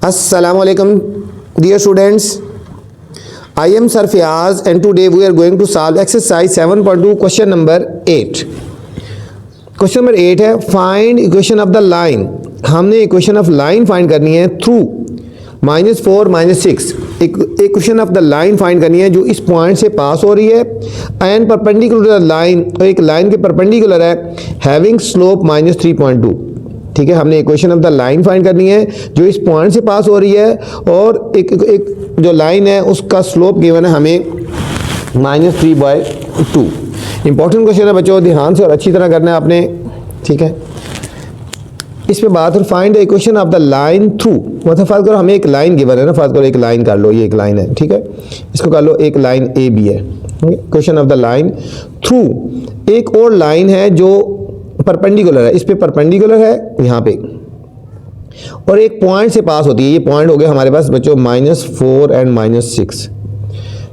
Assalamualaikum dear students, I am Sir Fiaz and today we are going to solve exercise 7.2 question number 8. Question number 8 है find equation of the line. हमने equation of line find करनी है through -4 -6। एक equation of the line find करनी है जो इस point से पास हो रही है एंड परपेंडिकुलर लाइन, और एक लाइन के परपेंडिकुलर है हैविंग स्लोप -3.2। ठीक है, हमने equation of the line find करनी है जो इस पॉइंट से पास हो रही है और एक जो लाइन है उसका स्लोप गिवन है हमें -3/2। इंपॉर्टेंट क्वेश्चन है बच्चों, ध्यान से और अच्छी तरह करना है आपने। ठीक है, इस पे बात है find the equation of the line through. मतलब फर्ज करो हमें एक लाइन गिवन है ना, फर्ज करो एक लाइन कर लो, ये एक लाइन है। ठीक है, इसको कर लो एक लाइन ए बी है। Equation of the line through एक और लाइन है जो परपेंडिकुलर है, इस पे परपेंडिकुलर है यहाँ पे और एक पॉइंट से पास होती है। ये पॉइंट हो गया हमारे पास बच्चों -4 एंड -6।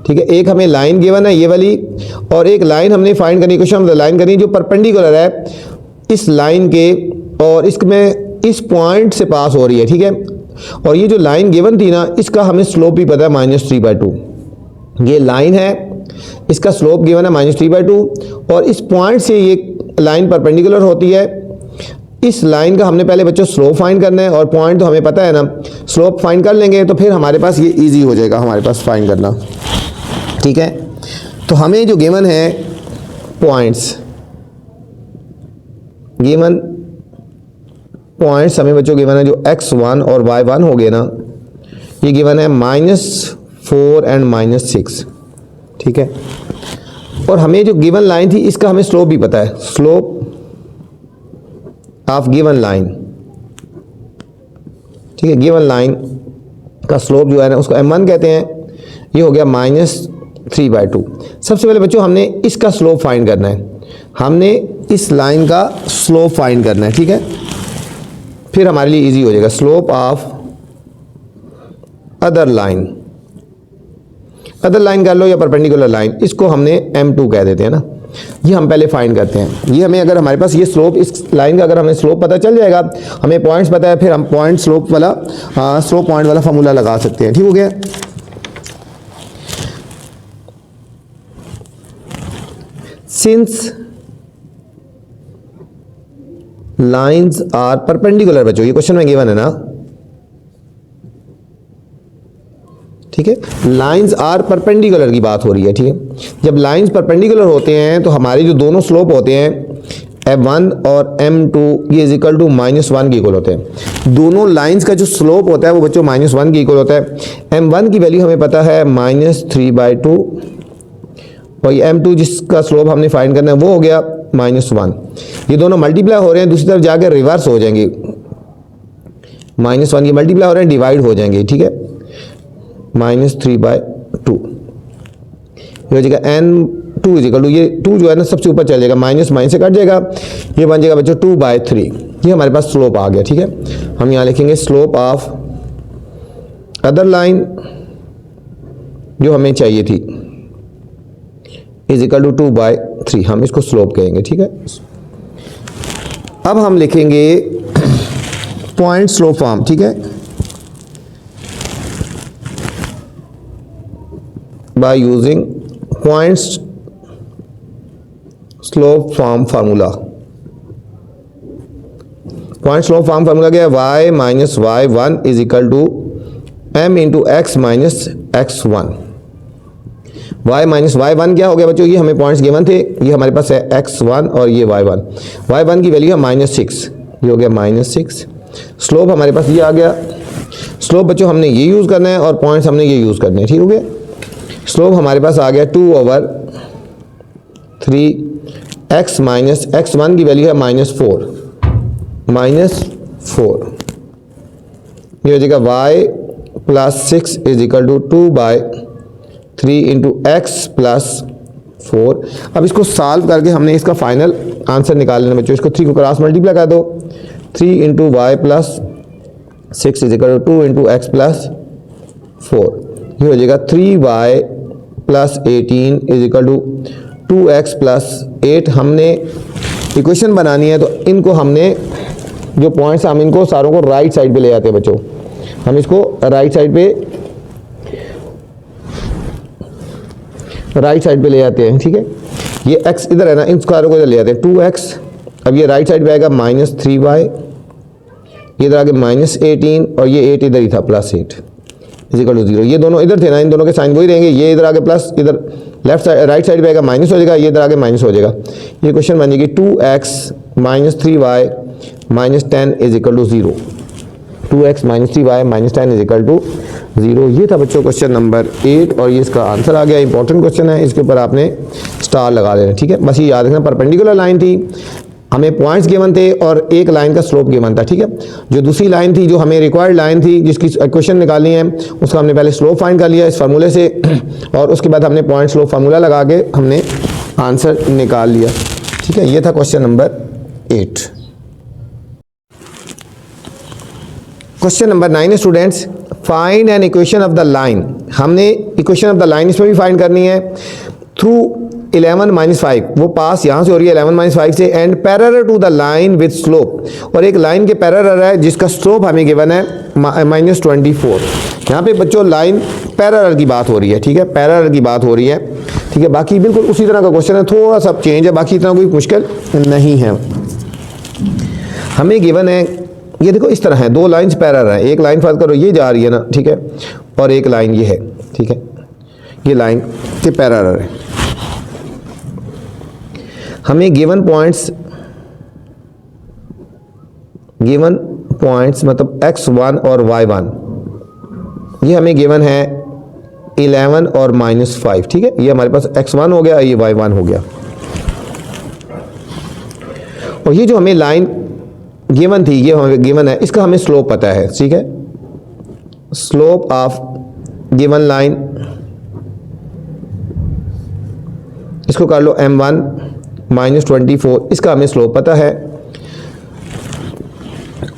ठीक है, एक हमें लाइन गिवन है ये वाली और एक लाइन हमने फाइंड करनी, इक्वेशन ऑफ द लाइन करनी जो परपेंडिकुलर है इस लाइन के और इसमें इस पॉइंट से पास हो रही है। ठीक है, और ये जो लाइन गिवन थी ना इसका हमें स्लोप भी पता है -3/2। ये लाइन है, इसका स्लोप गिवन है -3/2 और इस पॉइंट से ये लाइन परपेंडिकुलर होती है। इस लाइन का हमने पहले बच्चों स्लोप फाइंड करना है और पॉइंट तो हमें पता है ना, स्लोप फाइंड कर लेंगे तो फिर हमारे पास ये इजी हो जाएगा हमारे पास फाइंड करना। ठीक है, तो हमें जो गिवन है पॉइंट्स, गिवन पॉइंट्स हमें बच्चों गिवन है जो x1 और y1 हो गए ना, ये गिवन है -4 एंड -6। ठीक है, और हमें जो गिवन लाइन थी इसका हमें स्लोप भी पता है, स्लोप ऑफ गिवन लाइन। ठीक है, गिवन लाइन का स्लोप जो है ना उसको m1 कहते हैं। ये हो गया -3/2। सबसे पहले बच्चों हमने इसका स्लोप फाइंड करना है, हमने इस लाइन का स्लोप फाइंड करना है। ठीक है, फिर हमारे लिए इजी हो जाएगा। Slope of other line, other line कर लो या परपेंडिकुलर लाइन, इसको हमने m2 कह देते हैं ना। ये हम पहले फाइंड करते हैं। ये हमें अगर हमारे पास ये स्लोप इस लाइन का अगर हमें स्लोप पता चल जाएगा, हमें पॉइंट्स पता है, फिर हम पॉइंट स्लोप वाला स्लोप पॉइंट वाला फॉर्मूला लगा सकते हैं। ठीक हो गया। सिंस लाइंस आर परपेंडिकुलर, बच्चों ये क्वेश्चन में गिवन है ना। ठीक है, लाइंस आर परपेंडिकुलर की बात हो रही है। ठीक है, जब लाइंस परपेंडिकुलर होते हैं तो हमारे जो दोनों स्लोप होते हैं m1 और m2 ये इज इक्वल टू -1 के इक्वल होते हैं। दोनों लाइंस का जो स्लोप होता है वो बच्चों -1 के इक्वल होता है। m1 की वैल्यू हमें पता है -3/2 और ये m2 जिसका स्लोप हमने फाइंड करना है वो हो गया -1। ये दोनों मल्टीप्लाई हो रहे हैं, दूसरी तरफ जाकर रिवर्स हो जाएंगे। -1 ये मल्टीप्लाई हो रहे हैं, डिवाइड हो जाएंगे। ठीक है, -3/2 ये हो जाएगा n2 इज इक्वल टू, ये 2 जो है ना सबसे ऊपर चल जाएगा, माइनस से कट जाएगा, ये बन जाएगा बच्चों 2/3। ये हमारे पास स्लोप आ गया। ठीक है, हम यहाँ लिखेंगे स्लोप ऑफ अदर लाइन जो हमें चाहिए थी इज इक्वल टू 2/3, हम इसको स्लोप कहेंगे। ठीक है, अब हम लिखेंगे पॉइंट स्लोप फॉर्म। ठीक है, by using point slope form formula. Point slope form formula क्या है? y - y1 is equal to m into x minus x1। y - y1 क्या हो गया बच्चों? ये हमें पॉइंट्स गिवन थे, ये हमारे पास है x1 और ये y1। y1 की वैल्यू है -6, ये हो गया -6। स्लोप हमारे पास ये आ गया। स्लोप बच्चों हमने ये यूज़ करना है और पॉइंट्स हमने ये यूज़ करने हैं। ठीक हो गया। स्लोप हमारे पास आ गया 2/3 x माइनस x1 की वैल्यू है -4, ये हो जाएगा y + 6 is equal to 2/3 into x + 4। अब इसको सॉल्व करके हमने इसका फाइनल आंसर निकाल लेना बच्चों। इसको 3 को क्रॉस मल्टीप्लाई कर दो, 3 into y + 6 is equal to 2 into x + 4। ये हो जाएगा 3y + 18 is equal to 2x + 8। हमने इक्वेशन बनानी है तो इनको हमने जो पॉइंट्स हम इनको सारों को राइट साइड पे ले जाते हैं बच्चों। हम इसको राइट साइड पे ले आते हैं, ठीक है। ये x इधर है ना, इन स्क्वायर को इधर ले आते हैं 2x। अब ये राइट साइड पे आएगा -3y, ये इधर आगे -18 और ये 8 इधर ही था +8 = 0। ये दोनों इधर थे ना, इन दोनों के साइन वही रहेंगे। ये इधर आगे प्लस, इधर लेफ्ट साइड राइट साइड पे आएगा माइनस हो जाएगा, ये इधर आगे माइनस हो जाएगा। ये क्वेश्चन बनेगी 2x - 3y - 10 = 0। 2x - 3y - 10 = 0। ये था बच्चों क्वेश्चन नंबर 8 और ये इसका आंसर आ गया। इंपॉर्टेंट क्वेश्चन है, इसके ऊपर आपने स्टार लगा देना, ठीक है। बस ये याद रखना, परपेंडिकुलर लाइन थी, हमें पॉइंट्स गिवन थे और एक लाइन का स्लोप गिवन था, ठीक है। जो दूसरी लाइन थी, जो हमें रिक्वायर्ड लाइन थी जिसकी इक्वेशन निकालनी है, उसका हमने पहले स्लोप फाइंड कर लिया इस फार्मूले से और उसके बाद हमने पॉइंट स्लोप फार्मूला लगा के हमने आंसर निकाल लिया, ठीक है। ये था question number 8। Question number 9 students, find an equation of the line. हमने इक्वेशन ऑफ द लाइन इसमें भी फाइंड करनी है। थ्रू 11 - 5, वो पास यहाँ से हो रही है 11 - 5 से, and parallel to the line with slope, और एक लाइन के पैरेलल है जिसका स्लोप हमें गिवन है -24। यहाँ पे बच्चों लाइन पैरेलल की बात हो रही है, ठीक है, पैरेलल की बात हो रही है, ठीक है। बाकी बिल्कुल उसी तरह का क्वेश्चन है, थोड़ा सा चेंज है, बाकी इतना कोई मुश्किल नहीं है। हमें गिवन है, ये देखो इस तरह है, दो लाइन्स पैरेलल हैं। एक लाइन फर्ज करो ये जा रही है ना, ठीक है, और एक लाइन ये है, ठीक है, ये लाइन के पैरेलल है। हमें गिवन पॉइंट्स मतलब x1 और y1, ये हमें गिवन है 11 और -5, ठीक है। ये हमारे पास x1 हो गया, ये y1 हो गया। और ये जो हमें लाइन गिवन थी, ये हमें गिवन है, इसका हमें स्लोप पता है, ठीक है। स्लोप ऑफ गिवन लाइन, इसको कर लो m1 -24, इसका हमें स्लोप पता है।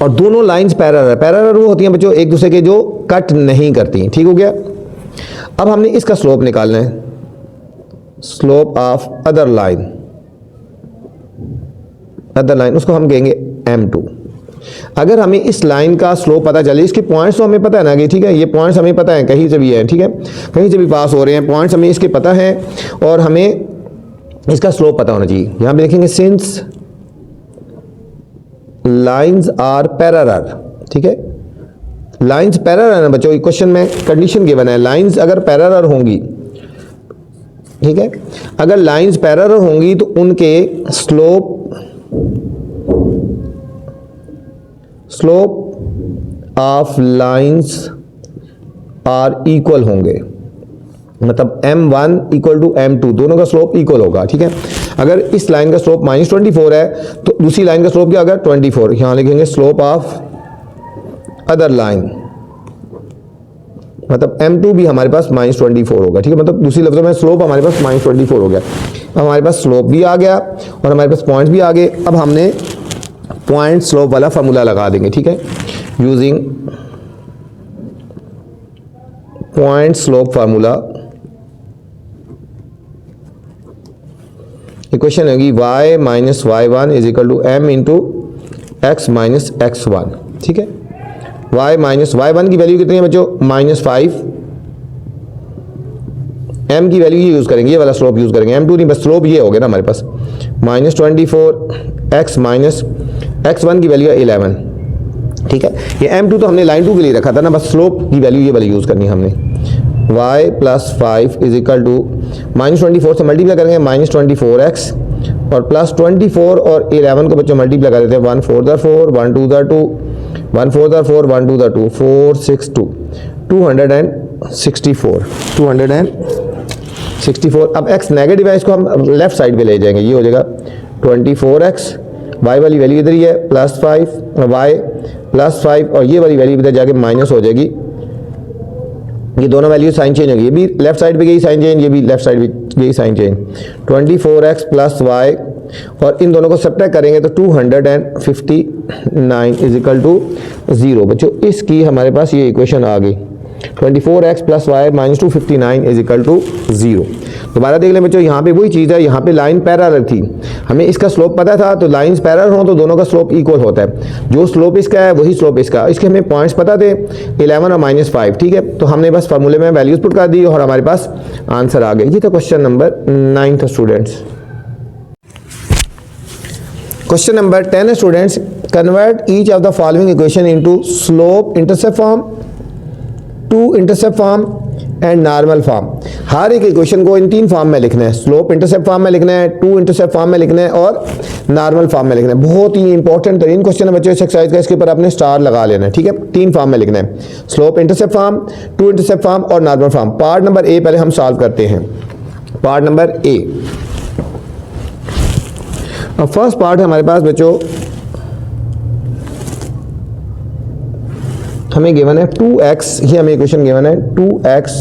और दोनों लाइंस पैरेलल वो होती हैं बच्चों एक दूसरे के, जो कट नहीं करती, ठीक हो गया। अब हमने इसका स्लोप निकालना है, स्लोप ऑफ अदर लाइन, उसको हम कहेंगे m2। अगर हमें इस लाइन का स्लोप पता चले, इसके पॉइंट्स तो हमें पता है ना कि, ठीक है, ये पॉइंट्स हमें पता है, कहीं से भी है, ठीक है, कहीं से भी पास हो रहे हैं, पॉइंट्स हमें इसके पता है और हमें इसका स्लोप पता होना चाहिए। यहां पे देखेंगे सिंस लाइंस आर पैरेलल, ठीक है, लाइंस पैरेलल है ना बच्चों, क्वेश्चन में कंडीशन गिवन है, लाइंस अगर पैरेलल होंगी, ठीक है, अगर लाइंस पैरेलल होंगी तो उनके slope of lines are equal होंगे, मतलब m1 = m2, दोनों का स्लोप इक्वल होगा, ठीक है। अगर इस लाइन का स्लोप -24 है तो दूसरी लाइन का स्लोप क्या होगा 24। यहाँ लिखेंगे स्लोप ऑफ अदर लाइन, मतलब m2 भी हमारे पास -24 होगा, ठीक है। मतलब दूसरी लफ्ज़ों में स्लोप हमारे पास -24 हो गया। अब हमारे पास स्लोप भी आ गया और हमारे पास पॉइंट्स भी आ गए। अब हमने पॉइंट स्लोप वाला फार्मूला लगा देंगे, ठीक है, using point slope formula. Equation होगी y - y1 = m × x - x1, ठीक है। y - y1 की वैल्यू कितनी है बच्चों -5, m की वैल्यू ये यूज़ करेंगे, ये वाला स्लोप यूज़ करेंगे, m2 नहीं, बस स्लोप ये हो गया ना हमारे पास -24, x - x1 की वैल्यू है 11, ठीक है। ये m2 तो हमने लाइन 2 के लिए रखा था ना, बस स्लोप की वैल्यू ये वाली यूज़ करनी है हमने। y + 5 = -24 से मल्टीप्लाई करेंगे -24x और +24 और 11 को बच्चों मल्टीप्लाई कर देते हैं 1 4 4 1 2 2 1 4 4 1 2 2 4 6 2 264। अब x नेगेटिव है, इसको हम लेफ्ट साइड पे ले जाएंगे, ये हो जाएगा 24x, y वाली वैल्यू इधर ही है +5, y +5 और ये वाली वैल्यू इधर जाके माइनस हो जाएगी। ये दोनों वैल्यू साइन चेंज होगी, ये भी लेफ्ट साइड पे गई साइन चेंज, ये भी लेफ्ट साइड पे गई साइन चेंज। 24x + y और इन दोनों को सब्ट्रैक्ट करेंगे तो 259 = 0। बच्चों इसकी हमारे पास ये इक्वेशन आ गई, 24x plus y minus 259 is equal to 0। दोबारा देख लें बच्चों, यहाँ पे वही चीज़ है, यहाँ पे लाइन पैरेलल थी, हमें इसका स्लोप पता था, तो लाइंस पैरेलल हो तो दोनों का स्लोप इक्वल होता है। जो स्लोप इसका है वही स्लोप इसका, इसके हमें पॉइंट्स पता थे 11 और -5, ठीक है। तो हमने बस फार्मूले में वैल्यूज पुट कर दी और हमारे पास आंसर आ गया। ये था क्वेश्चन नंबर 9 था students. Question number 10 students, convert each of the following equation into slope intercept form, two intercept form and normal form. हर एक इक्वेशन को इन 3 फॉर्म में लिखना है, स्लोप इंटरसेप्ट फॉर्म में लिखना है, टू इंटरसेप्ट फॉर्म में लिखना है और नॉर्मल फॉर्म में लिखना है। बहुत ही इंपॉर्टेंट तरीन क्वेश्चन है बच्चों इस एक्सरसाइज का, इसके ऊपर आपने स्टार लगा लेना है, ठीक है। 3 फॉर्म में लिखना है, slope intercept form, two intercept form और normal form. Part number A पहले हम सॉल्व करते हैं। पार्ट नंबर ए, अब फर्स्ट पार्ट है हमारे पास बच्चों, हमें गिवन है 2x, ये हमें इक्वेशन गिवन है 2x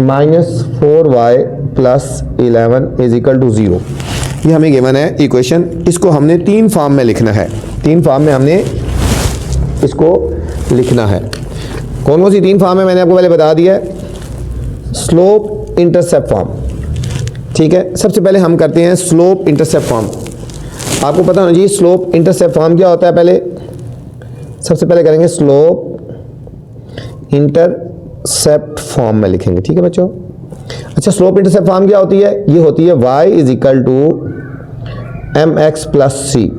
minus 4y plus 11 is equal to 0। ये हमें गिवन है इक्वेशन, इसको हमने 3 फॉर्म में लिखना है, 3 फॉर्म में हमने इसको लिखना है। कौन कौन सी 3 फॉर्म है मैंने आपको पहले बता दिया है। स्लोप इंटरसेप्ट फॉर्म, ठीक है। सबसे पहले हम करते हैं स्लोप इंटरसेप्ट फॉर्म। आपको पता होना चाहिए स्लोप इंटरसेप्ट फॉर्म क्या होता है। पहले सबसे पहले करेंगे स्लोप इंटरसेप्ट फॉर्म में लिखेंगे, ठीक है बच्चों। अच्छा, स्लोप इंटरसेप्ट फॉर्म क्या होती है? ये होती है y is equal to m x plus c.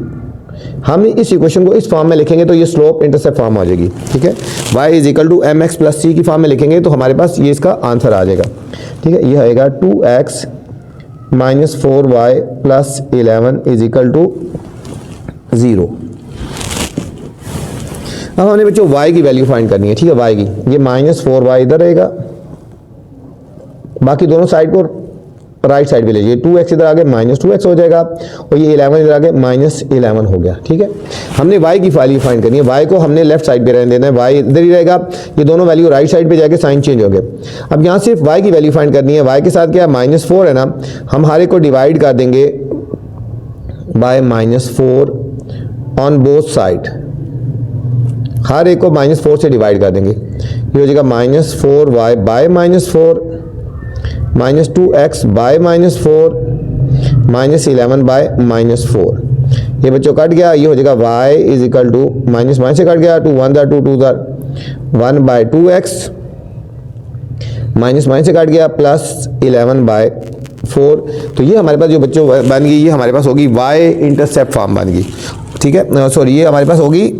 हम इस इक्वेशन को इस फॉर्म में लिखेंगे तो ये स्लोप इंटरसेप्ट फॉर्म हो जाएगी, ठीक है। y is equal to m x plus c की फॉर्म में लिखेंगे तो हमारे पास ये इसका आंसर आ जाएगा, ठीक है। ये आएगा 2x minus 4y plus 11 is equal to 0। अब हमने बच्चों y की वैल्यू फाइंड करनी है, ठीक है। y की, ये माइनस 4y इधर रहेगा, बाकी दोनों साइड को राइट साइड पे लीजिए। 2x इधर आगे माइनस 2x हो जाएगा और ये 11 इधर आगे माइनस 11 हो गया, ठीक है। हमने y की वैल्यू फाइंड करनी है, y को हमने लेफ्ट साइड पे रहने देना है, y इधर ही रहेगा, ये दोनों वैल्यू राइट साइड पे जाके साइन चेंज हो गए। अब यहाँ सिर्फ y की वैल्यू फाइंड करनी है। y के साथ क्या है, -4 है ना, हम हर एक को डिवाइड कर देंगे बाय -4 ऑन बोथ साइड, हर एक को -4 से डिवाइड कर देंगे। ये हो जाएगा -4y bye -4, -2x bye -4, -11 by -4। ये बच्चों कट गया, ये हो जाएगा y is equal to minus से कट गया, 2 1 2 2 1 बाय 2x, माइनस से कट गया, प्लस 11 बाय 4। तो ये हमारे पास जो बच्चों बन गई, ये हमारे पास होगी y इंटरसेप्ट फॉर्म बन गई, ठीक है। सॉरी, ये हमारे पास होगी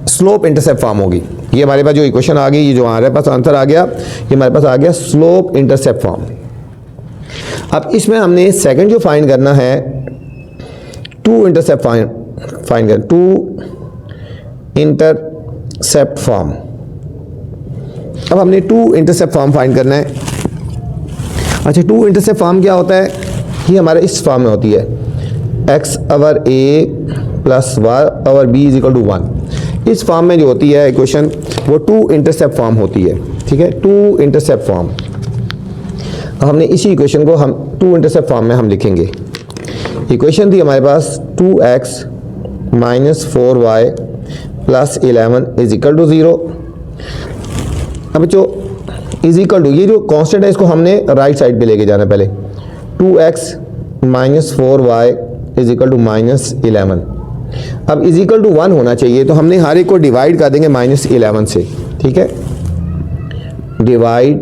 स्लोप इंटरसेप्ट फॉर्म होगी। ये हमारे पास जो इक्वेशन आ गई, ये जो हमारे पास आंसर आ गया, ये हमारे पास आ गया स्लोप इंटरसेप्ट फॉर्म। अब इसमें हमने सेकंड जो फाइंड करना है, टू इंटरसेप्ट फाइंड करना, टू इंटरसेप्ट फॉर्म। अब हमने टू इंटरसेप्ट फॉर्म फाइंड करना है। अच्छा, टू इंटरसेप्ट फॉर्म क्या होता है? ये हमारे इस फॉर्म में होती है, x over a plus y over b is equal to 1। इस फॉर्म में जो होती है इक्वेशन, वो टू इंटरसेप्ट फॉर्म होती है, ठीक है, टू इंटरसेप्ट फॉर्म। अब हमने इसी इक्वेशन को हम टू इंटरसेप्ट फॉर्म में हम लिखेंगे। इक्वेशन थी हमारे पास 2x minus 4y plus 11 is equal to 0। अब जो इज इक्वल टू, ये जो कांस्टेंट है इसको हमने राइट साइड पे लेके जाना। पहले 2x minus 4y is equal to minus 11। अब इज इक्वल टू 1 होना चाहिए, तो हमने हर एक को डिवाइड कर देंगे -11 से, ठीक है। डिवाइड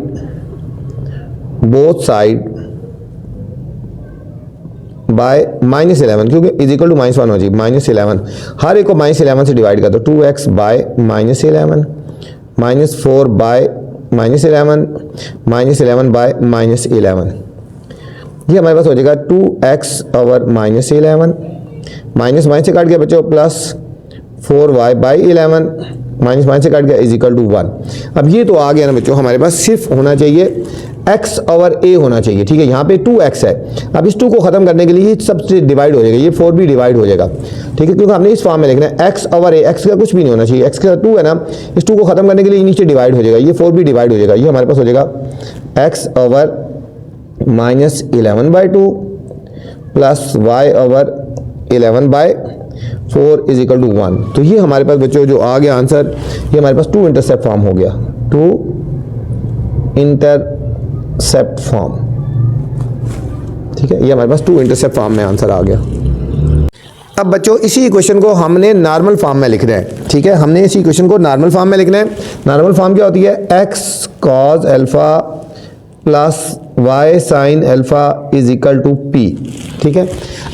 बोथ साइड बाय -11, क्योंकि इज इक्वल टू -1 हो जाए, -11 हर एक को -11 से डिवाइड कर दो। 2x bye -11, -4 bye -11, -11 bye -11। ये हमारे पास हो जाएगा 2x ओवर -11, माइनस से काट गया बच्चों, प्लस 4y बाई 11, माइनस से काट गया इज इक्वल टू 1। अब ये तो आ गया ना बच्चों, हमारे पास सिर्फ होना चाहिए x ओवर a होना चाहिए, ठीक है। यहाँ पे 2x है, अब इस 2 को खत्म करने के लिए ये सबसे डिवाइड हो जाएगा, ये 4 भी डिवाइड हो जाएगा, ठीक है, क्योंकि हमने इस फॉर्म में लिखना है x ओवर a। x का कुछ भी नहीं होना चाहिए, x का 2 है ना, इस 2 को खत्म करने के लिए नीचे डिवाइड हो जाएगा, ये 4 भी डिवाइड हो जाएगा। ये हमारे पास हो जाएगा x over -11 by 2 plus y over 11 by 4 is equal to 1। तो ये हमारे पास बच्चों जो आ गया आंसर, ये हमारे पास 2 इंटरसेप्ट फॉर्म हो गया, 2 इंटरसेप्ट फॉर्म, ठीक है। ये हमारे पास 2 इंटरसेप्ट फॉर्म में आंसर आ गया। अब बच्चों इसी इक्वेशन को हमने नॉर्मल फॉर्म में लिखना है, ठीक है। हमने इसी इक्वेशन को नॉर्मल फॉर्म में लिखना है। नॉर्मल फॉर्म क्या होती है? x cos alpha plus y sin alpha is equal to p, ठीक है।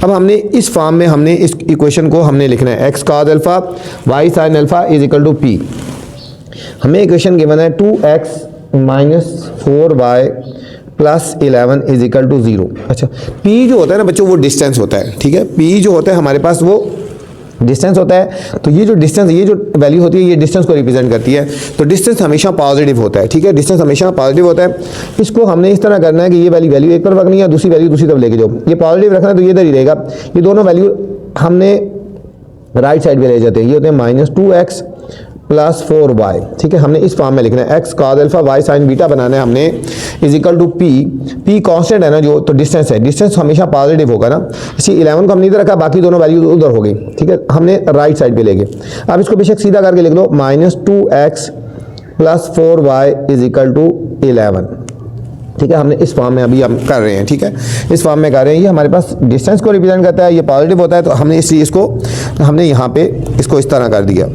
अब हमने इस फॉर्म में हमने इस इक्वेशन को हमने लिखना है, x cos alpha y sin alpha is equal to p। हमें इक्वेशन गिवन है 2x minus 4y plus 11 is equal to 0। अच्छा, p जो होता है ना बच्चों वो डिस्टेंस होता है, ठीक है। p जो होता है हमारे पास वो डिस्टेंस होता है। तो ये जो डिस्टेंस, ये जो वैल्यू होती है ये डिस्टेंस को रिप्रेजेंट करती है। तो डिस्टेंस हमेशा पॉजिटिव होता है, ठीक है। डिस्टेंस हमेशा पॉजिटिव होता है। इसको हमने इस तरह करना है कि ये वैल्यू एक तरफ रखनी है, दूसरी वैल्यू दूसरी तरफ लेके जाओ। ये पॉजिटिव रखना है तो ये इधर ही रहेगा। ये दोनों वैल्यू हमने राइट साइड पे ले जाते हैं। ये होते हैं माइनस 2x प्लस 4y, ठीक है। हमने इस फॉर्म में लिखना है, x cos alpha y sin beta बनाना है हमने, is equal to p constant है ना जो, तो डिस्टेंस है, डिस्टेंस हमेशा पॉजिटिव होगा ना। इसी 11 को हमने इधर रखा, बाकी दोनों वैल्यू उधर हो गई, ठीक है। हमने राइट साइड पे ले गए। अब इसको बेशक सीधा करके लिख लो, minus 2x plus 4y is equal to 11, ठीक है। हमने इस फॉर्म में अभी हम कर रहे हैं, ठीक है। इस फॉर्म में कर रहे हैं। ये हमारे पास डिस्टेंस को रिप्रेजेंट करता है, ये पॉजिटिव होता है। तो हमने इसको हमने यहाँ पे इसको इस तरह कर दिया।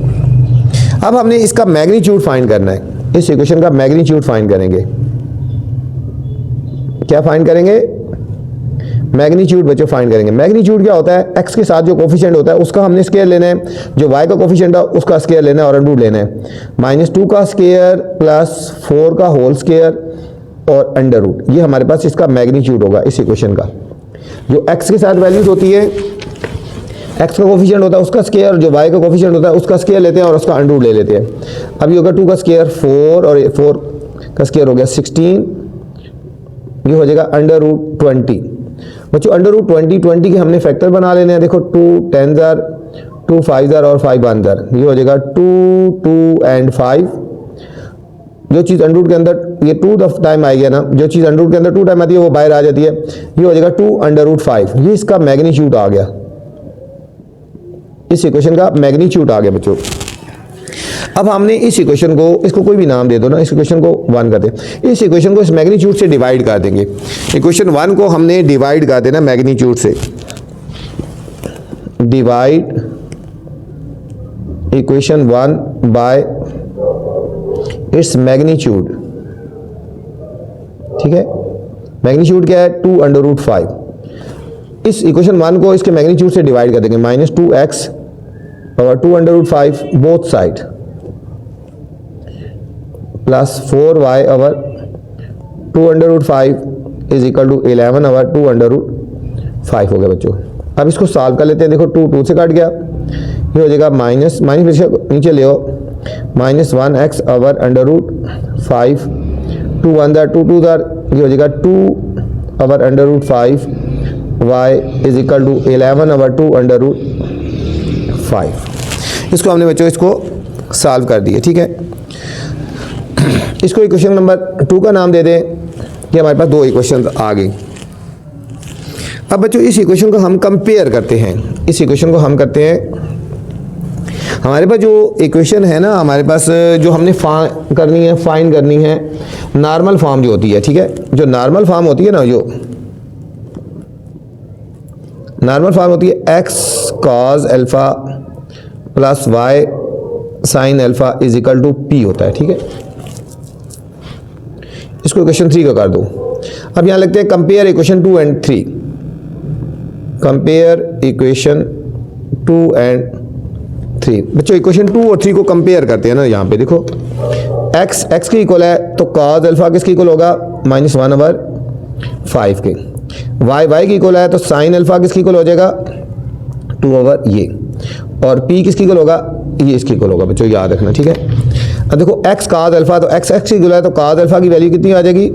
अब हमने इसका मैग्नीट्यूड फाइंड करना है। इस इक्वेशन का मैग्नीट्यूड फाइंड करेंगे। क्या फाइंड करेंगे? मैग्नीट्यूड बच्चों फाइंड करेंगे। मैग्नीट्यूड क्या होता है? x के साथ जो कोफिशिएंट होता है उसका हमने स्क्वायर लेना है, जो y का कोफिशिएंट है उसका स्क्वायर लेना है और अंडर रूट लेना है। -2 का स्क्वायर प्लस 4 का होल स्क्वायर और अंडर रूट, ये हमारे पास इसका मैग्नीट्यूड होगा इस इक्वेशन का। जो x के साथ वैल्यूज होती है, x का कोफिशिएंट होता है उसका स्क्वायर, जो y का कोफिशिएंट होता है उसका स्क्वायर लेते हैं और उसका अंडर रूट ले लेते हैं। अब ये होगा 2 का स्क्वायर 4 और 4 का स्क्वायर हो गया 16, ये हो जाएगा अंडर रूट 20। बच्चों अंडर रूट 20 के हमने फैक्टर बना लेने हैं। देखो 2 10 जार, 2 5 जार और 5 1 जार, ये हो जाएगा 2 2 एंड 5। जो चीज़ अंडर रूट के अंदर ये 2 टाइम आएगी ना, जो चीज़ अंडर रूट के अंदर 2 टाइम आती है वो बाहर आ जाती है। ये हो जाएगा 2 अंडर रूट 5। ये इसका मैग्नीट्यूड आ गया, इस इक्वेशन का मैग्नीट्यूड आ गया बच्चों। अब हमने इस इक्वेशन को, इसको कोई भी नाम दे दो ना, इस इक्वेशन को 1 कर दें। इस इक्वेशन को इस मैग्नीट्यूड से डिवाइड कर देंगे। इक्वेशन 1 को हमने डिवाइड कर देना मैग्नीट्यूड से। Divide equation 1 bye its magnitude, ठीक है। मैग्नीट्यूड क्या है? 2 अंडर रूट 5। इस इक्वेशन 1 को इसके मैग्नीट्यूड से डिवाइड कर देंगे, -2x और 2 under root 5 both side plus 4y over 2 under root 5 is equal to 11 over 2 under root 5 हो गया बच्चों। अब इसको सॉल्व कर लेते हैं। देखो 2 से कट गया, ये हो जाएगा माइनस नीचे ले आओ, -1x ओवर अंडर रूट 5, 2 1 दार 2 2 दार, ये हो जाएगा 2 over under root 5 y is equal to 11 over 2 under root 5। इसको हमने बच्चों इसको सॉल्व कर दिया, ठीक है। इसको इक्वेशन नंबर 2 का नाम दे दें कि हमारे पास 2 इक्वेशन आ गई। अब बच्चों इस इक्वेशन को हम कंपेयर करते हैं। इस इक्वेशन को हम करते हैं, हमारे पास जो इक्वेशन है ना, हमारे पास जो हमने करनी है, फाइंड करनी है नॉर्मल फॉर्म जो होती है, ठीक है। जो नॉर्मल फॉर्म होती है ना, जो नॉर्मल फॉर्म होती है x cos alpha plus y sin alpha is equal to p होता है, ठीक है। इसको इक्वेशन 3 का कर दो। अब यहां लगते हैं compare equation 2 and 3। Compare equation 2 and 3। बच्चों इक्वेशन 2 और 3 को कंपेयर करते हैं ना, यहाँ पे देखो x के इक्वल है तो cos अल्फा किसके इक्वल होगा? -1 ओवर 5 के। y की इक्वल है तो sin अल्फा किसके इक्वल हो जाएगा? 2 ओवर ये। और p किसके इक्वल होगा? ये इसके इक्वल होगा बच्चों, याद रखना, ठीक है। अब देखो x cos अल्फा, तो x की इक्वल है तो cos अल्फा की वैल्यू कितनी आ जाएगी?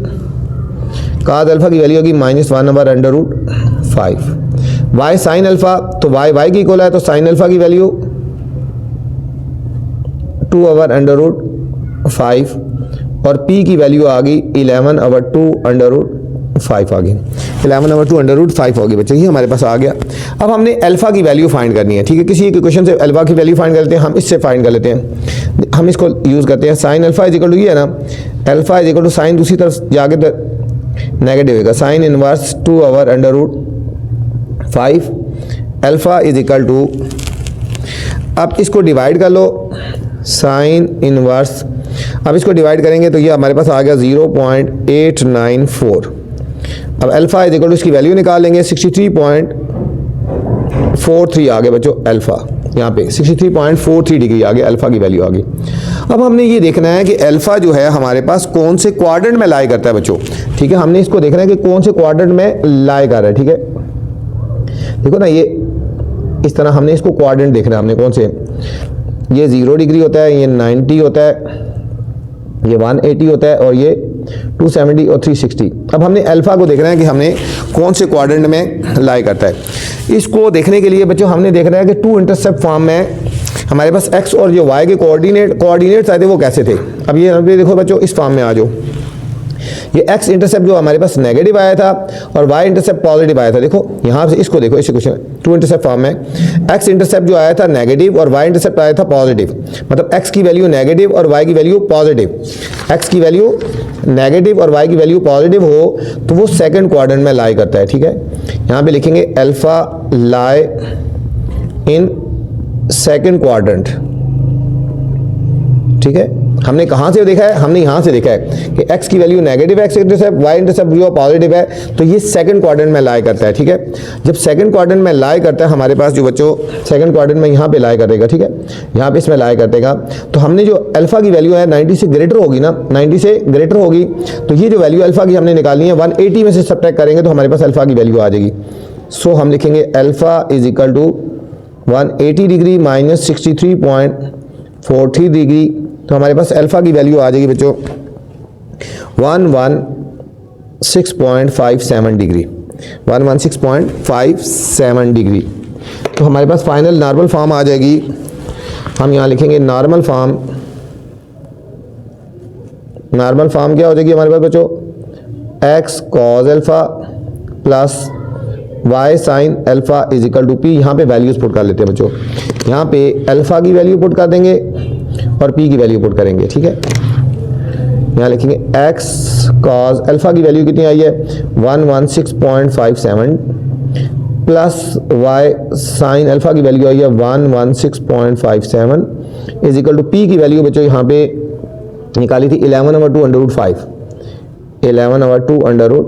cos अल्फा की वैल्यू होगी -1 over under root 5। y sin alpha, तो y की इक्वल है तो sin अल्फा की वैल्यू 2 ओवर अंडर रूट 5 और p की वैल्यू आ गई 11 ओवर 2 अंडर रूट 5 आ गई। 11/2 होगी बच्चों, ये हमारे पास आ गया। अब हमने अल्फ़ा की वैल्यू फाइंड करनी है, ठीक है। किसी एक क्वेश्चन से अल्फ़ा की वैल्यू फाइंड कर लेते हैं, हम इससे फाइंड कर लेते हैं। हम इसको यूज़ करते हैं, sine alpha is equal to, ये है ना, alpha is equal to sine दूसरी तरफ जाके नेगेटिव होगा, sine inverse 2/5 alpha is equal to, अब इसको डिवाइड कर लो, साइन इनवर्स, अब इसको डिवाइड करेंगे तो ये हमारे पास आ गया 0.894। अब अल्फ़ा इज इक्वल टू इसकी वैल्यू निकाल लेंगे, 63.43 आ गया बच्चों अल्फ़ा, यहाँ पे 63.43 डिग्री आ गया, अल्फ़ा की वैल्यू आ गई। अब हमने ये देखना है कि अल्फ़ा जो है हमारे पास कौन से क्वाड्रेंट में लाई करता है बच्चों, ठीक है। हमने इसको देखना है कि कौन से क्वाड्रेंट में लाई कर रहा है, ठीक है। देखो ना, ये इस तरह हमने इसको क्वाड्रेंट देखना है, हमने कौन से, ये 0 डिग्री होता है, ये 90 होता है, ये 180 होता है, और ये 270 और 360। अब हमने अल्फ़ा को देखना है कि हमने कौन से क्वाड्रेंट में लाई करता है। इसको देखने के लिए बच्चों हमने देखना है कि टू इंटरसेप्ट फॉर्म में हमारे पास एक्स और जो वाई के कोऑर्डिनेट्स आए थे वो कैसे थे। अब ये देखो बच्चों, इस फॉर्म में आ जाओ, ये एक्स इंटरसेप्ट जो हमारे पास नेगेटिव आया था और वाई इंटरसेप्ट पॉजिटिव आया था। देखो यहाँ से इसको देखो, इस क्वेश्चन टू इंटरसेप्ट फॉर्म में एक्स इंटरसेप्ट जो आया था नेगेटिव और वाई इंटरसेप्ट आया था पॉजिटिव, मतलब एक्स की वैल्यू नेगेटिव और वाई की वैल्यू पॉजिटिव, एक्स की वैल्यू नेगेटिव और वाई की वैल्यू पॉजिटिव हो तो वो सेकंड क्वाड्रेंट में लाई करता है, ठीक है। यहाँ पे लिखेंगे alpha lie in second quadrant, ठीक है। हमने कहाँ से देखा है, हमने यहाँ से देखा है कि x की वैल्यू नेगेटिव है, x इंटरसेप्ट, y इंटरसेप्ट जो पॉजिटिव है, तो ये सेकंड क्वाड्रेंट में लाई करता है, ठीक है। जब सेकंड क्वाड्रेंट में लाई करता है हमारे पास जो बच्चों सेकंड क्वाड्रेंट में यहाँ पे लाई करेगा, ठीक है, यहाँ पे इसमें लाई करेगा, तो हमने जो अल्फा की वैल्यू है 90 से ग्रेटर होगी ना, 90 से ग्रेटर होगी, तो ये जो वैल्यू अल्फा की हमने निकालनी है 180 में से सब्ट्रैक्ट करेंगे तो हमारे पास अल्फा की वैल्यू आ जाएगी। सो हम लिखेंगे alpha is equal to 180 degree minus 63.43 degree, तो हमारे पास अल्फ़ा की वैल्यू आ जाएगी बच्चों 116.57 डिग्री, 116.57 डिग्री। तो हमारे पास फाइनल नॉर्मल फॉर्म आ जाएगी। हम यहाँ लिखेंगे नॉर्मल फॉर्म, नॉर्मल फॉर्म क्या हो जाएगी हमारे पास बच्चों, x cos alpha plus y sine alpha is equal to p. यहाँ पे वैल्यूज़ पुट कर लेते हैं बच्चों, यहाँ पे अल्फ़ा की वैल्यू पुट कर देंगे और p की वैल्यू पुट करेंगे, ठीक है। यहाँ लिखेंगे x cos अल्फा की वैल्यू कितनी आई है 116.57 प्लस y sin अल्फा की वैल्यू आई है 116.57 इज इक्वल टू p की वैल्यू बच्चों यहाँ पे निकाली थी 11/2 11/2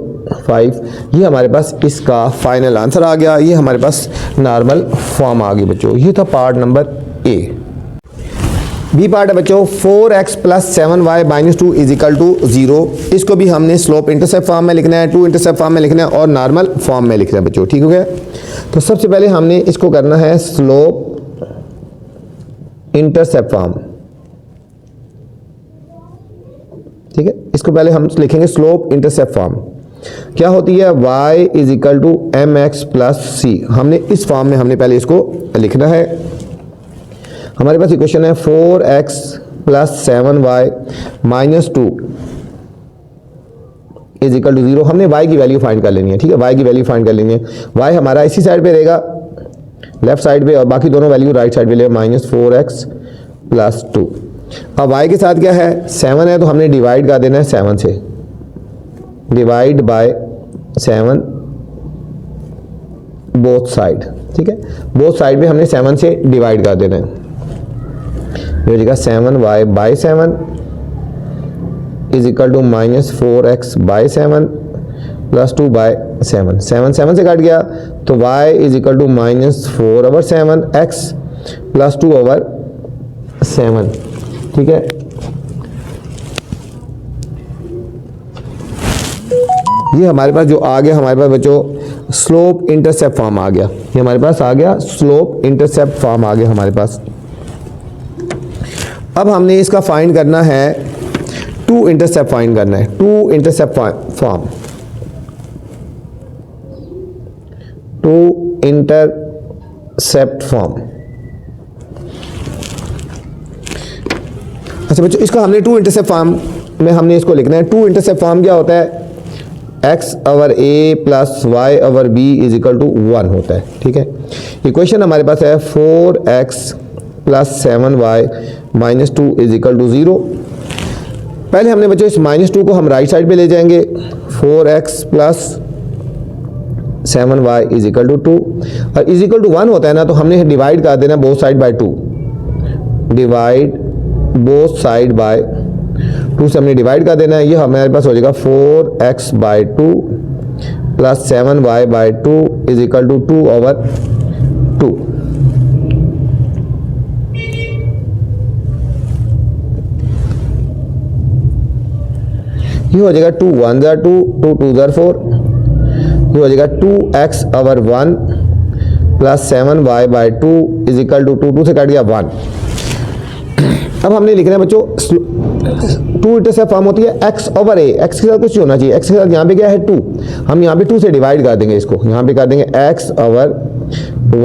ये हमारे पास इसका फाइनल आंसर आ गया। ये हमारे पास नॉर्मल फॉर्म आ गई बच्चों। ये था part number A. B part है बच्चों 4x plus 7y minus 2 is equal to 0। इसको भी हमने स्लोप इंटरसेप्ट फॉर्म में लिखना है, टू इंटरसेप्ट फॉर्म में लिखना है और नॉर्मल फॉर्म में लिखना है बच्चों, ठीक हो गया। तो सबसे पहले हमने इसको करना है स्लोप इंटरसेप्ट फॉर्म, ठीक है। इसको पहले हम लिखेंगे स्लोप इंटरसेप्ट फॉर्म। क्या होती है y is equal to m x plus c. हमने इस फॉर्म में हमने पहले इसको लिखना है। हमारे पास इक्वेशन है 4x plus 7y minus 2 is equal to 0। हमने y की वैल्यू फाइंड कर लेनी है, ठीक है। y की वैल्यू फाइंड कर लेनी है। y हमारा इसी साइड पे रहेगा, लेफ्ट साइड पे, और बाकी दोनों वैल्यू राइट साइड पे ले, माइनस 4x प्लस 2। अब y के साथ क्या है 7 है, तो हमने डिवाइड कर देना है 7 से, डिवाइड बाय 7 बोथ साइड, ठीक है। बोथ साइड पे हमने 7 से डिवाइड कर देना है। ये हो जाएगा 7y by 7 is equal to minus 4x by 7 plus 2 by 7। 7 से कट गया तो y is equal to minus 4/7 x plus 2/7, ठीक है। ये हमारे पास जो आ गया, हमारे पास बच्चों स्लोप इंटरसेप्ट फॉर्म आ गया। ये हमारे पास आ गया स्लोप इंटरसेप्ट फॉर्म आ गया हमारे पास। अब हमने इसका फाइंड करना है, टू इंटरसेप्ट फाइंड करना है, two intercept form, two intercept form. अच्छा बच्चों, इसका हमने टू इंटरसेप्ट फॉर्म में हमने इसको लिखना है। टू इंटरसेप्ट फॉर्म क्या होता है, x over a plus y over b is equal to 1 होता है, ठीक है। इक्वेशन हमारे पास है 4x plus 7y minus 2 is equal to 0। पहले हमने बच्चों इस -2 को हम राइट साइड पे ले जाएंगे, 4x plus 7y is equal to 2, और इज इक्वल टू 1 होता है ना, तो हमने डिवाइड कर देना both side by 2, divide both side by 2 से हमने डिवाइड कर देना है। ये हमारे पास हो जाएगा 4x by 2 plus 7y by 2 is equal to 2 over 2। ये हो जाएगा 2 1 ज़ा 2, 2 2 ज़ा 4, ये हो जाएगा 2x over 1 plus 7y by 2 is equal to 2 2 से कट गया 1। अब हमने लिखना है बच्चों 2 इंटरसेप्ट फॉर्म होती है x ओवर a, x के साथ कुछ होना चाहिए, x के साथ यहाँ पे क्या है 2, हम यहाँ पे 2 से डिवाइड कर देंगे इसको, यहाँ पे कर देंगे x ओवर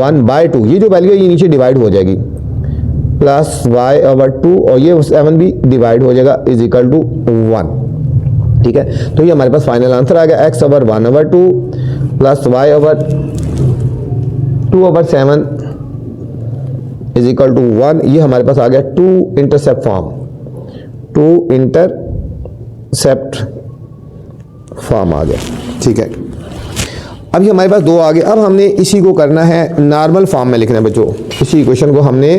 1 बाई 2, ये जो वैल्यू है ये नीचे डिवाइड हो जाएगी, प्लस y ओवर 2 और ये 7 भी डिवाइड हो जाएगा इज इक्वल टू 1, ठीक है। तो ये हमारे पास फाइनल आंसर आ गया, x over 1 over 2 plus y over 2 over 7 is equal to 1। ये हमारे पास आ गया 2 इंटरसेप्ट फॉर्म, 2 इंटरसेप्ट फॉर्म आ गया, ठीक है। अभी हमारे पास 2 आ गए। अब हमने इसी को करना है नॉर्मल फॉर्म में लिखना है बच्चों, इसी इक्वेशन को हमने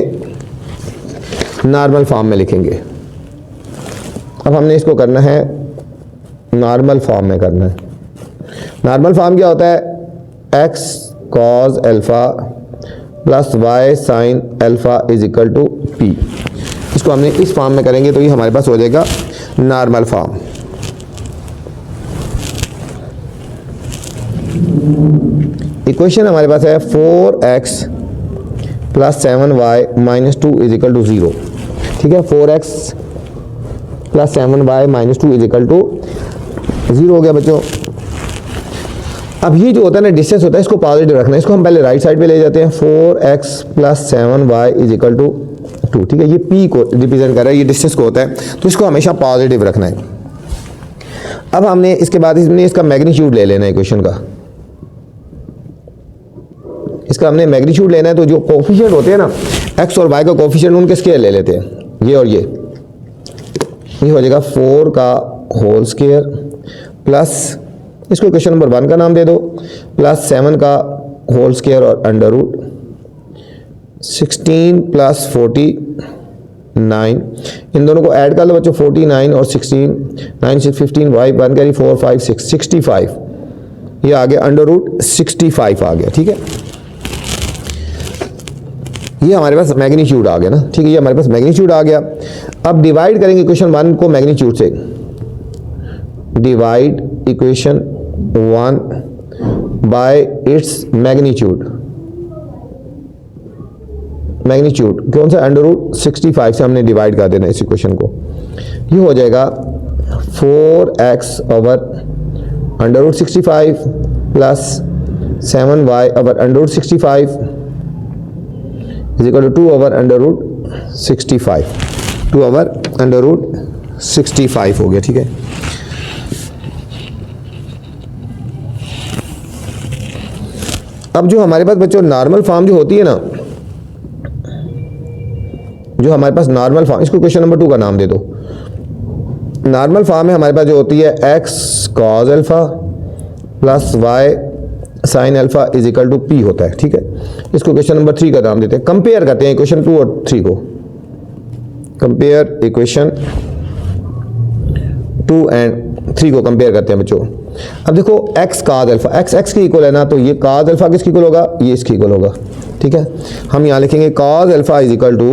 नॉर्मल फॉर्म में लिखेंगे। अब हमने इसको करना है नॉर्मल फॉर्म में करना है। नॉर्मल फॉर्म क्या होता है, x cos alpha plus y sine alpha is equal to p। इसको हमने इस फॉर्म में करेंगे तो ये हमारे पास हो जाएगा नॉर्मल फॉर्म। इक्वेशन हमारे पास है 4x plus 7y minus 2 is equal to 0, ठीक है। 4x plus 7y minus 2 is equal to 0 हो गया बच्चों। अब ये जो होता है ना डिस्टेंस होता है, इसको पॉजिटिव रखना है, इसको हम पहले राइट साइड पे ले जाते हैं, 4x plus 7y is equal to 2, ठीक है। ये p को रिप्रेजेंट कर रहा है, ये डिस्टेंस को होता है, तो इसको हमेशा पॉजिटिव रखना है। अब हमने इसके बाद इसमें इसका मैग्नीट्यूड ले लेना है इक्वेशन का, इसका हमने मैग्नीट्यूड लेना है। तो जो कोफिशिएंट होते हैं ना x और y का कोफिशिएंट, उनके स्केयर ले लेते हैं, ये और ये हो जाएगा 4 का होल स्केयर प्लस, इसको इक्वेशन नंबर 1 का नाम दे दो, प्लस 7 का होल स्केयर और अंडर रूट 16 प्लस 49, इन दोनों को ऐड कर लो बच्चों, 49 और 16, 9 6 15 y 1 कैरी 4 5 6 65, ये आ गया अंडर रूट 65 आ गया, ठीक है। ये हमारे पास मैग्नीट्यूड आ गया ना, ठीक है, ये हमारे पास मैग्नीट्यूड आ गया। अब डिवाइड करेंगे इक्वेशन 1 को मैग्नीट्यूड से, divide equation 1 bye its magnitude, magnitude कौन सा, अंडर रूट 65 से हमने डिवाइड कर देना इस इक्वेशन को। ये हो जाएगा 4x over under root 65 plus 7y over under root 65 is equal to 2 over under root 65, 2 over under root 65 हो गया, ठीक है। अब जो हमारे पास बच्चों नॉर्मल फॉर्म जो होती है ना, जो हमारे पास नॉर्मल फॉर्म, इसको क्वेश्चन नंबर 2 का नाम दे दो। नॉर्मल फॉर्म में हमारे पास जो होती है x cos alpha plus y sine alpha is equal to p होता है, ठीक है। इसको क्वेश्चन नंबर 3 का नाम देते हैं। कंपेयर करते हैं इक्वेशन 2 और 3 को, कंपेयर इक्वेशन 2 एंड 3 को कंपेयर करते हैं बच्चों। अब देखो x कॉस अल्फा, x की इक्वल है ना, तो ये कॉस अल्फा किसकी इक्वल होगा, ये इसकी इक्वल होगा, ठीक है। हम यहाँ लिखेंगे cos alpha is equal to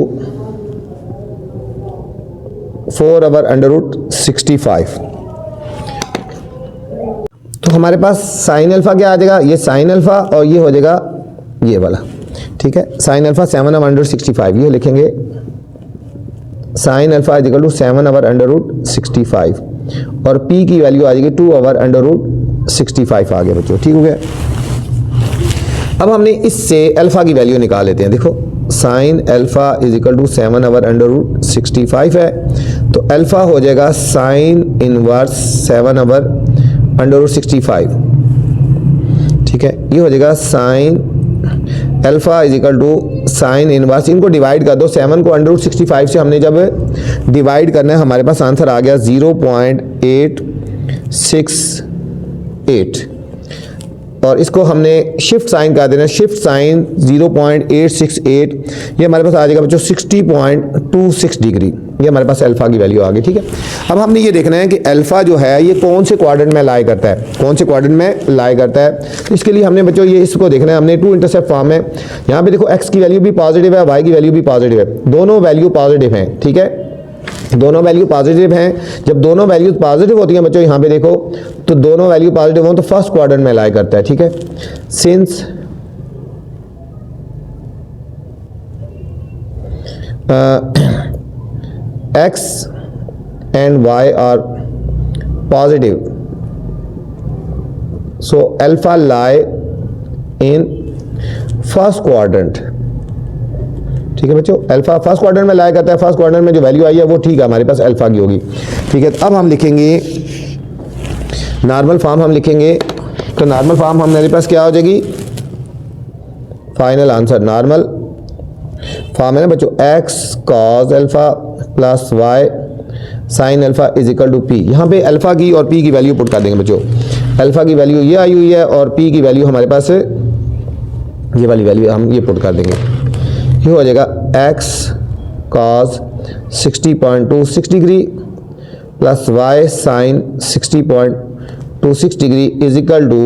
4 over under root 65। तो हमारे पास साइन अल्फा क्या आ जाएगा, ये साइन अल्फा और ये हो जाएगा ये वाला, ठीक है। साइन अल्फा 7 ओवर अंडर 65, ये लिखेंगे sine alpha is equal to 7 over under root 65 और p की वैल्यू आ जाएगी 2 ओवर अंडर रूट 65 आ गया बच्चों, ठीक हो गया। अब हमने इससे अल्फा की वैल्यू निकाल लेते हैं। देखो sine alpha is equal to 7 over under root 65 है, तो अल्फा हो जाएगा साइन इनवर्स 7 ओवर √65, ठीक है। ये हो जाएगा sine alpha is equal to sine inverse, इनको डिवाइड कर दो। 7 को √65 से हमने जब डिवाइड करना है हमारे पास आंसर आ गया 0.868, और इसको हमने शिफ्ट साइन कर देना, शिफ्ट साइन 0.868, ये हमारे पास आ जाएगा बच्चों 60.26 डिग्री, ये हमारे पास अल्फ़ा की वैल्यू आ गई, ठीक है। अब हमने ये देखना है कि अल्फ़ा जो है ये कौन से क्वाड्रेंट में लाई करता है, कौन से क्वाड्रेंट में लाई करता है। इसके लिए हमने बच्चों ये इसको देखना है, हमने टू इंटरसेप्ट फॉर्म है। यहाँ पे देखो एक्स की वैल्यू भी पॉजिटिव है, वाई की वैल्यू भी पॉजिटिव है, दोनों वैल्यू पॉजिटिव हैं, ठीक है, दोनों वैल्यू पॉजिटिव हैं। जब दोनों वैल्यूज पॉजिटिव होती हैं बच्चों, यहाँ पे देखो तो दोनों वैल्यू पॉजिटिव हो तो फर्स्ट क्वाड्रेंट में लाई करता है, ठीक है। Since x and y are positive, so alpha lie in first quadrant, ठीक है बच्चों। अल्फा फर्स्ट क्वाड्रेंट में लाई करता है, फर्स्ट क्वाड्रेंट में जो वैल्यू आई है वो ठीक है हमारे पास अल्फा की होगी, ठीक है। अब हम लिखेंगे नॉर्मल फॉर्म, हम लिखेंगे तो नॉर्मल फॉर्म हमारे पास क्या हो जाएगी, फाइनल आंसर नॉर्मल फॉर्म है ना बच्चों, x cos alpha plus y sine alpha is equal to p. यहाँ पे अल्फा की और पी की वैल्यू पुट कर देंगे बच्चों, अल्फा की वैल्यू ये आई हुई है और पी की वैल्यू हमारे पास ये वाली वैल्यू हम ये पुट कर देंगे, ये हो जाएगा x cos 60.26 degree plus y sin 60.26 degree is equal to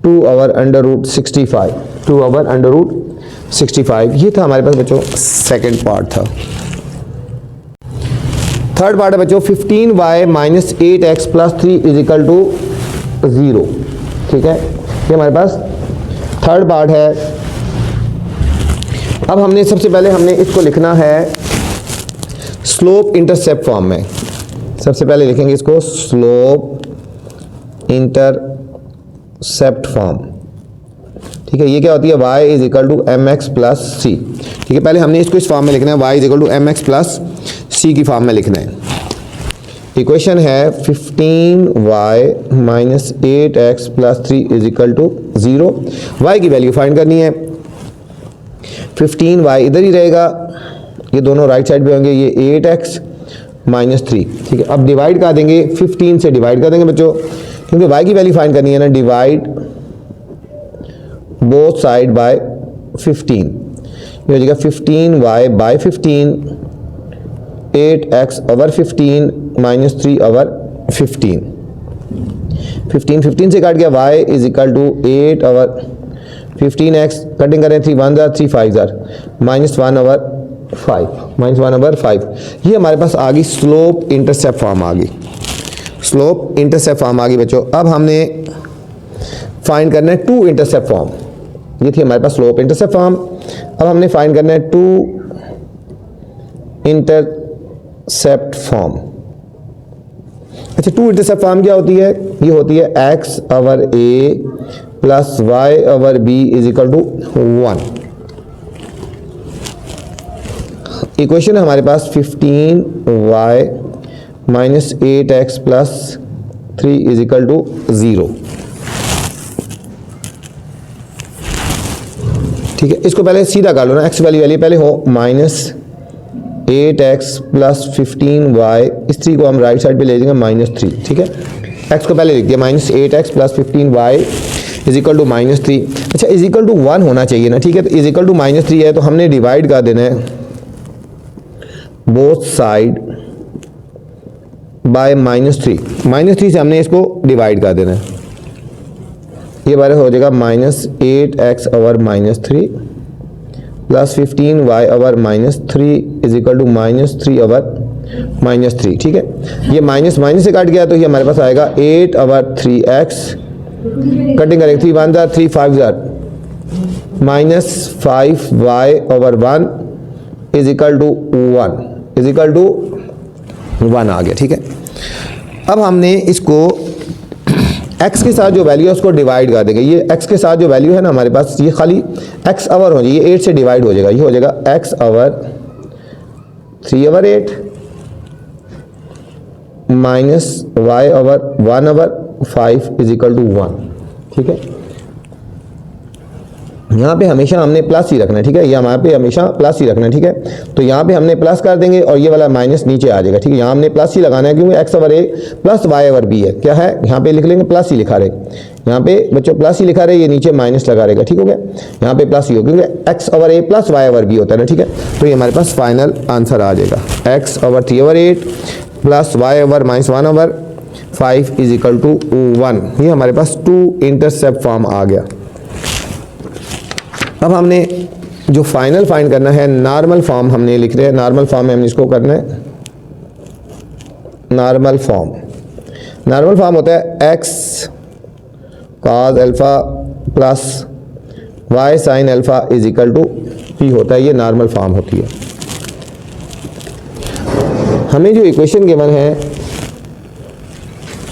2/√65, 2/√65। ये था हमारे पास बच्चों सेकंड पार्ट था। थर्ड पार्ट है बच्चों 15y minus 8x plus 3 is equal to 0, ठीक है, ये हमारे पास थर्ड पार्ट है। अब हमने सबसे पहले हमने इसको लिखना है स्लोप इंटरसेप्ट फॉर्म में। सबसे पहले लिखेंगे इसको स्लोप इंटरसेप्ट फॉर्म, ठीक है। ये क्या होती है, y is equal to mx plus c, ठीक है। पहले हमने इसको इस फॉर्म में लिखना है, y is equal to mx plus c की फॉर्म में लिखना है। इक्वेशन है 15y minus 8x plus 3 is equal to 0। y की वैल्यू फाइंड करनी है, 15y इधर ही रहेगा, ये दोनों राइट साइड पे होंगे, ये 8x माइनस 3, ठीक है। अब डिवाइड कर देंगे, 15 से डिवाइड कर देंगे बच्चों, क्योंकि y की वैल्यू फाइंड करनी है ना, डिवाइड बोथ साइड बाय 15, ये हो जाएगा 15y bye 15, 8x over 15 minus 3 over 15, 15 से काट गया, y is equal to 8 over 15x, cutting करें 3 1 जार 3 5 जार माइनस 1 ओवर 5, माइनस 1 ओवर 5। ये हमारे पास आ गई स्लोप इंटरसेप्ट फॉर्म आ गई, स्लोप इंटरसेप्ट फॉर्म आ गई बच्चों। अब हमने फाइंड करना है टू इंटरसेप्ट फॉर्म, ये थी हमारे पास स्लोप इंटरसेप्ट फॉर्म। अब हमने फाइंड करना है टू इंटरसेप्ट फॉर्म। अच्छा, टू इंटरसेप्ट फॉर्म क्या होती है, ये होती है x over a plus y over b is equal to 1। Equation है हमारे पास 15y minus 8x plus 3 is equal to 0, ठीक है। इसको पहले सीधा कर लो ना, x वाली वैल्यू पहले हो माइनस 8x प्लस 15y, इस 3 को हम राइट साइड पे ले जाएंगे माइनस 3, ठीक है। x को पहले लिख दिया minus 8x plus 15y is equal to minus 3। अच्छा, इज इक्वल टू 1 होना चाहिए ना, ठीक है। तो इज इक्वल टू माइनस 3 है तो हमने डिवाइड कर देना है both side by minus 3, minus 3 से हमने इसको डिवाइड कर देना है, ये बारे हो जाएगा minus 8x over minus 3 plus 15y over minus 3 is equal to minus 3 over minus 3, ठीक है। ये माइनस माइनस से कट गया तो ये हमारे पास आएगा 8 ओवर 3x, कटिंग करेंगे 3 1 जार 3 5 जार minus 5y over 1 is equal to 1, is equal to 1 आ गया, ठीक है। अब हमने इसको x के साथ जो वैल्यू है उसको डिवाइड कर देंगे। ये x के साथ जो वैल्यू है ना हमारे पास, ये खाली x ओवर हो जाएगी, ये 8 से डिवाइड हो जाएगा, ये हो जाएगा x over 3 over 8 minus y over 1 over 5 is equal to 1, ठीक है। यहाँ पे हमेशा हमने प्लस ही रखना है, ठीक है, यहाँ पे हमेशा प्लस ही रखना है, ठीक है। तो यहाँ पे हमने प्लस कर देंगे और ये वाला माइनस नीचे आ जाएगा, ठीक है। यहाँ हमने प्लस ही लगाना है क्योंकि x over a plus y over B है, क्या है, यहाँ पे लिख लेंगे प्लस ही लिखा रहे, यहाँ पे बच्चों प्लस ही लिखा रहे, ये नीचे माइनस लगा रहेगा, ठीक हो गया। यहाँ पे प्लस ही हो क्योंकि x over a plus y over B होता है ना, ठीक है। तो ये हमारे पास फाइनल आंसर आ जाएगा, x over 3 over 8 plus y over minus 1 over 5 is equal to 1। ये हमारे पास 2 इंटरसेप्ट फॉर्म आ गया। अब हमने जो फाइनल फाइंड करना है नॉर्मल फॉर्म हमने लिख रहे हैं, नॉर्मल फॉर्म में हमने इसको करना है नॉर्मल फॉर्म। नॉर्मल फॉर्म होता है x cos alpha plus y sine alpha is equal to p होता है, ये नॉर्मल फॉर्म होती है। हमें जो इक्वेशन गिवन है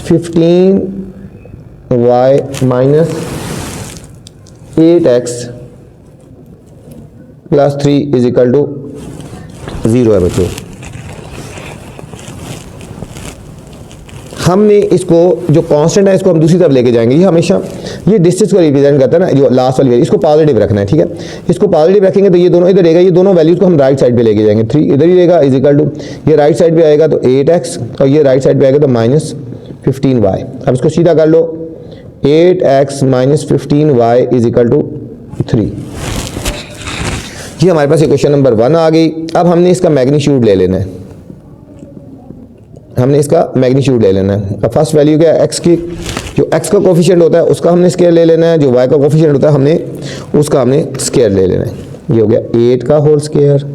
15y minus 8x plus 3 is equal to 0 है बच्चों। हमने इसको जो कांस्टेंट है इसको हम दूसरी तरफ लेके जाएंगे, ये हमेशा ये डिस्टेंस को रिप्रेजेंट करता है ना, जो लास्ट वाली वैल्यू, इसको पॉजिटिव रखना है, ठीक है। इसको पॉजिटिव रखेंगे तो ये दोनों इधर रहेगा, ये दोनों वैल्यूज को हम राइट साइड पे लेके जाएंगे, 3 इधर ही रहेगा इज इक्वल टू, ये राइट साइड पे आएगा तो 8x और ये राइट साइड पे आएगा तो माइनस 15y। अब इसको सीधा कर लो, 8x minus 15y is equal to 3। ये हमारे पास इक्वेशन नंबर 1 आ गई। अब हमने इसका मैग्नीट्यूड ले लेना है, हमने इसका मैग्नीट्यूड ले लेना है। अब फर्स्ट वैल्यू क्या है एक्स की, जो एक्स का कोफिशिएंट होता है उसका हमने स्केयर ले लेना है, जो वाई का कोफिशिएंट होता है हमने उसका हमने स्केयर ले लेना है। ये हो गया 8 का होल स्केयर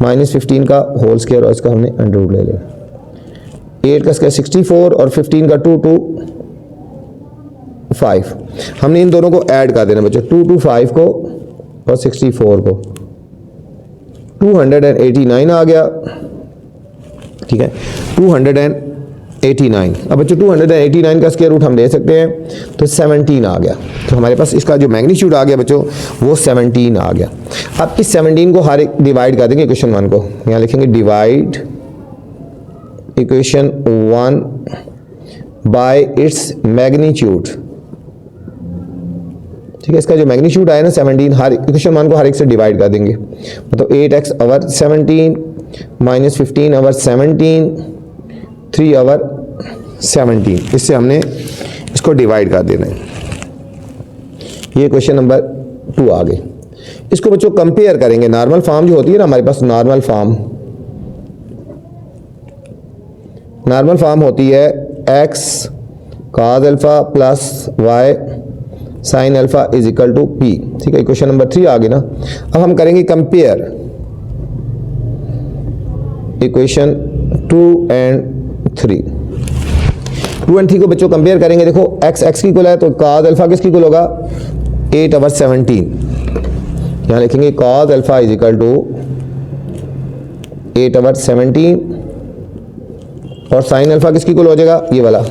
माइनस 15 का होल स्केयर और इसका हमने अंडर रूट ले लेना। 8 का स्केयर 64 और 15 का 2 2 5। हमने इन दोनों को ऐड कर देना बच्चों, 2 2 5 को और 64 को, 289 आ गया, ठीक है, 289। अब बच्चों 289 का स्क्वायर रूट हम ले सकते हैं तो 17 आ गया। तो हमारे पास इसका जो मैग्नीट्यूड आ गया बच्चों वो 17 आ गया। अब इस 17 को हर एक डिवाइड कर देंगे इक्वेशन 1 को, यहाँ लिखेंगे divide equation 1 bye its magnitude, ठीक है। इसका जो मैग्नीट्यूड आया ना 17, हर इक्वेशन 1 को हर एक से डिवाइड कर देंगे, मतलब 8x over 17 minus 15 over 17 3 over 17, इससे हमने इसको डिवाइड कर देना है। ये क्वेश्चन नंबर 2 आ गई। इसको बच्चों कंपेयर करेंगे, नॉर्मल फॉर्म जो होती है ना हमारे पास, नॉर्मल फॉर्म होती है x cos alpha plus y sine alpha is equal to p, ठीक है। क्वेश्चन नंबर 3 आ गई ना। अब हम करेंगे कंपेयर इक्वेशन 2 एंड 3। 2 एंड 3 को बच्चों कंपेयर करेंगे। देखो x की कुल है तो cos अल्फा किसकी कुल होगा 8 ओवर 17, यहाँ लिखेंगे cos alpha is equal to 8 over 17 और साइन अल्फा किसकी कुल हो जाएगा ये वाला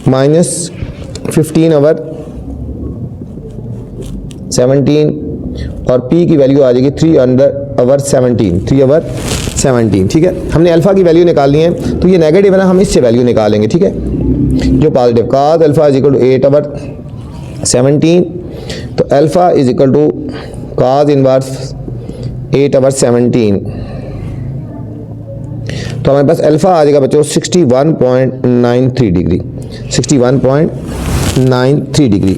माइनस 15 ओवर 17 और p की वैल्यू आ जाएगी 3 ओवर 17, ठीक है। हमने अल्फा की वैल्यू निकालनी है तो ये नेगेटिव है ना, हम इससे वैल्यू निकालेंगे, ठीक है, जो positive. cos alpha is equal to 8 over 17, तो alpha is equal to cos inverse 8 over 17, तो हमारे पास अल्फा आ जाएगा बच्चों 61.93 डिग्री, 61.93 डिग्री।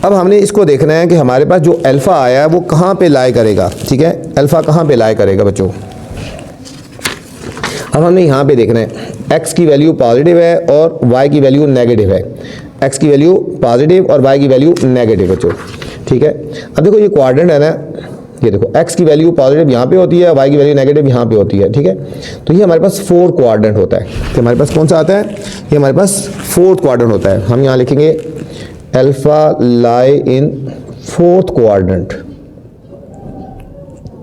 अब हमने इसको देखना है कि हमारे पास जो अल्फा आया है वो कहाँ पे लाई करेगा, ठीक है, अल्फा कहाँ पे लाई करेगा बच्चों। अब हमने यहाँ पे देखना है x की वैल्यू पॉजिटिव है और y की वैल्यू नेगेटिव है, x की वैल्यू पॉजिटिव और y की वैल्यू नेगेटिव बच्चों, ठीक है। अब देखो ये क्वाड्रेंट है ना, ये देखो x की वैल्यू पॉजिटिव यहाँ पे होती है, y की वैल्यू नेगेटिव यहाँ पे होती है, ठीक है। तो ये हमारे पास 4 क्वाड्रेंट होता है। तो हमारे पास कौन सा आता है, ये हमारे पास 4th क्वाड्रेंट होता है। हम यहाँ लिखेंगे अल्फा लाई इन 4th क्वाड्रेंट,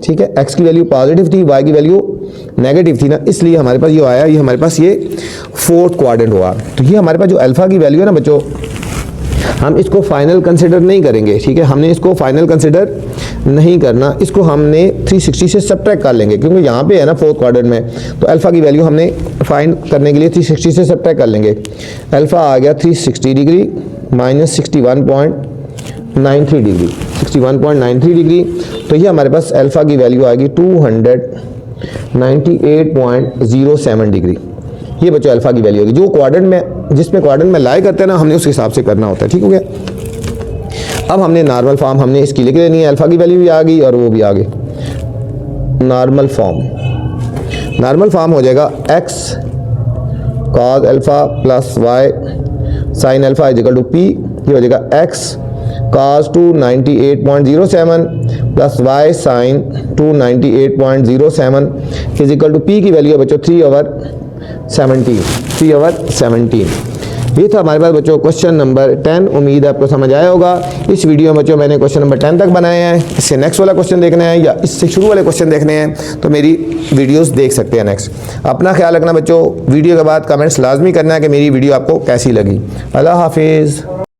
ठीक है। x की वैल्यू पॉजिटिव थी, y की वैल्यू नेगेटिव थी ना, इसलिए हमारे पास ये आया, ये हमारे पास ये 4th क्वाड्रेंट हुआ। तो ये हमारे पास जो अल्फा की वैल्यू है ना बच्चों, हम इसको फाइनल कंसिडर नहीं करेंगे, ठीक है, हमने इसको फाइनल कंसिडर नहीं करना, इसको हमने 360 से सब्ट्रैक्ट कर लेंगे क्योंकि यहाँ पे है ना 4th क्वाड्रेंट में, तो अल्फा की वैल्यू हमने फाइंड करने के लिए 360 से सब्ट्रैक्ट कर लेंगे। अल्फ़ा आ गया 360 डिग्री माइनस 61.93 डिग्री, 61.93 डिग्री। तो ये हमारे पास अल्फ़ा की वैल्यू आएगी 298.07 डिग्री। ये बच्चों अल्फ़ा की वैल्यू होगी, जो क्वाड्रेंट में, जिसमें क्वाड्रेंट में लाई करते हैं ना, हमने उस हिसाब से करना होता है। ठीक हो गया। अब हमने नॉर्मल फॉर्म हमने इसकी लिख लेनी है, अल्फ़ा की वैल्यू भी आ गई और वो भी आ गई। नॉर्मल फॉर्म हो जाएगा x cos alpha plus y sin alpha is equal to p। ये हो जाएगा x cos 298.07 plus y sin 298.07 is equal to p की वैल्यू है बच्चों 3/17। ये था हमारे पास बच्चों क्वेश्चन नंबर 10। उम्मीद है आपको समझ आया होगा। इस वीडियो में बच्चों मैंने क्वेश्चन नंबर 10 तक बनाए हैं। इससे नेक्स्ट वाला क्वेश्चन देखना है या इससे शुरू वाले क्वेश्चन देखने हैं तो मेरी वीडियोस देख सकते हैं नेक्स्ट। अपना ख्याल रखना बच्चों। वीडियो के बाद कमेंट्स लाजमी करना है कि मेरी वीडियो आपको कैसी लगी। अल्लाह हाफिज़।